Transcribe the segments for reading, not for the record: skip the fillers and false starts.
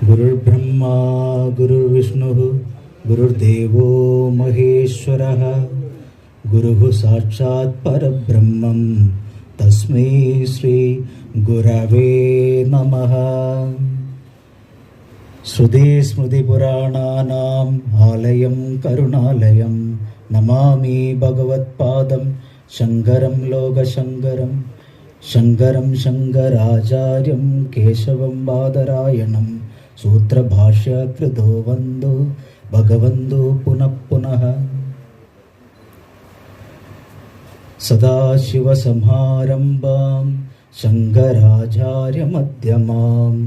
गुरुर्ब्रह्मा गुरुर्विष्णुः गुरुर्देवो महेश्वरः गुरुः साक्षात् परब्रह्मं तस्मै श्री गुरवे नमः। श्रुतिस्मृतिपुराणानाम् आलयं करुणालयं नमामि भगवत्पादं शङ्करं लोकशङ्करं शङ्करं शङ्कराचार्यं केशवं बादरायणं सूत्रभाष्यकृतो वन्दो भगवन्तो पुनः पुनः। सदाशिवसमारम्भां शङ्कराचार्यमध्यमाम्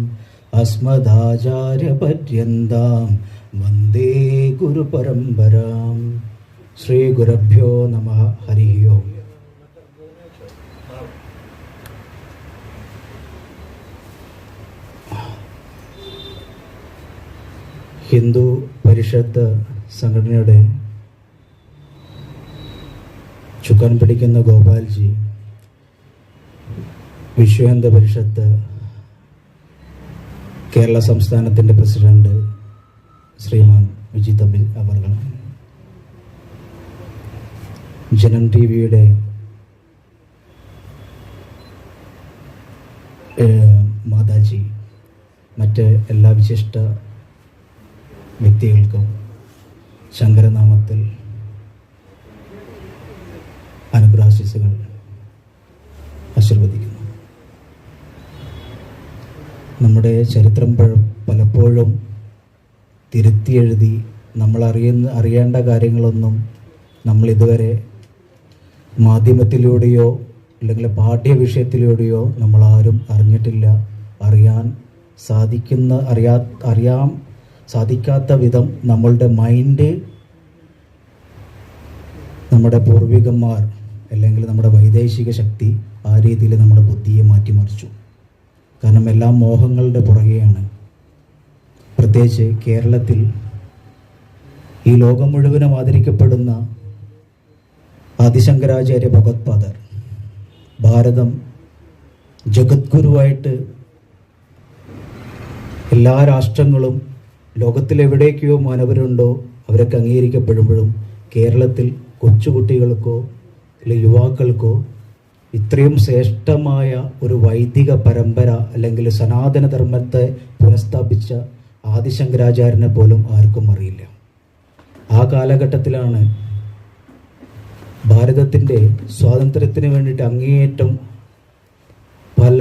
अस्मदाचार्यपर्यन्तां वन्दे गुरुपरम्परां। श्रीगुरुभ्यो नमः। हरिः ओम्। ഹിന്ദു പരിഷത്ത് സംഘടനയുടെ ചുക്കാൻ പിടിക്കുന്ന ഗോപാൽജി, വിശ്വ ഹിന്ദു പരിഷത്ത് കേരള സംസ്ഥാനത്തിൻ്റെ പ്രസിഡന്റ് ശ്രീമാൻ വിജി തമ്പിൽ അവർ, ജനം ടി വിയുടെ മാതാജി, മറ്റ് എല്ലാ വിശിഷ്ട വ്യക്തികൾക്കും ശങ്കരനാമത്തിൽ അനുഗ്രാശിസുകൾ ആശീർവദിക്കുന്നു. നമ്മുടെ ചരിത്രം പലപ്പോഴും തിരുത്തിയെഴുതി നമ്മൾ അറിയേണ്ട കാര്യങ്ങളൊന്നും നമ്മൾ ഇതുവരെ മാധ്യമത്തിലൂടെയോ അല്ലെങ്കിൽ പാഠ്യവിഷയത്തിലൂടെയോ നമ്മളാരും അറിഞ്ഞിട്ടില്ല. അറിയാൻ സാധിക്കാത്ത വിധം നമ്മളുടെ മൈൻഡ്, നമ്മുടെ പൂർവികന്മാർ അല്ലെങ്കിൽ നമ്മുടെ വൈദേശിക ശക്തി ആ രീതിയിൽ നമ്മുടെ ബുദ്ധിയെ മാറ്റിമറിച്ചു. കാരണം എല്ലാം മോഹങ്ങളുടെ പുറകെയാണ്. പ്രത്യേകിച്ച് കേരളത്തിൽ ഈ ലോകം മുഴുവനും ആദരിക്കപ്പെടുന്ന ആദിശങ്കരാചാര്യ ഭഗവത്പാദർ ഭാരതം ജഗദ്ഗുരുവായിട്ട് എല്ലാ രാഷ്ട്രങ്ങളും ലോകത്തിലെവിടേക്കോ മാനവരുണ്ടോ അവരൊക്കെ അംഗീകരിക്കപ്പെടുമ്പോഴും കേരളത്തിൽ കൊച്ചുകുട്ടികൾക്കോ അല്ലെങ്കിൽ യുവാക്കൾക്കോ ഇത്രയും ശ്രേഷ്ഠമായ ഒരു വൈദിക പരമ്പര അല്ലെങ്കിൽ സനാതന ധർമ്മത്തെ പുനഃസ്ഥാപിച്ച ആദിശങ്കരാചാര്യനെ പോലും ആർക്കും അറിയില്ല. ആ കാലഘട്ടത്തിലാണ് ഭാരതത്തിൻ്റെ സ്വാതന്ത്ര്യത്തിന് വേണ്ടിയിട്ട് അങ്ങേയറ്റം പല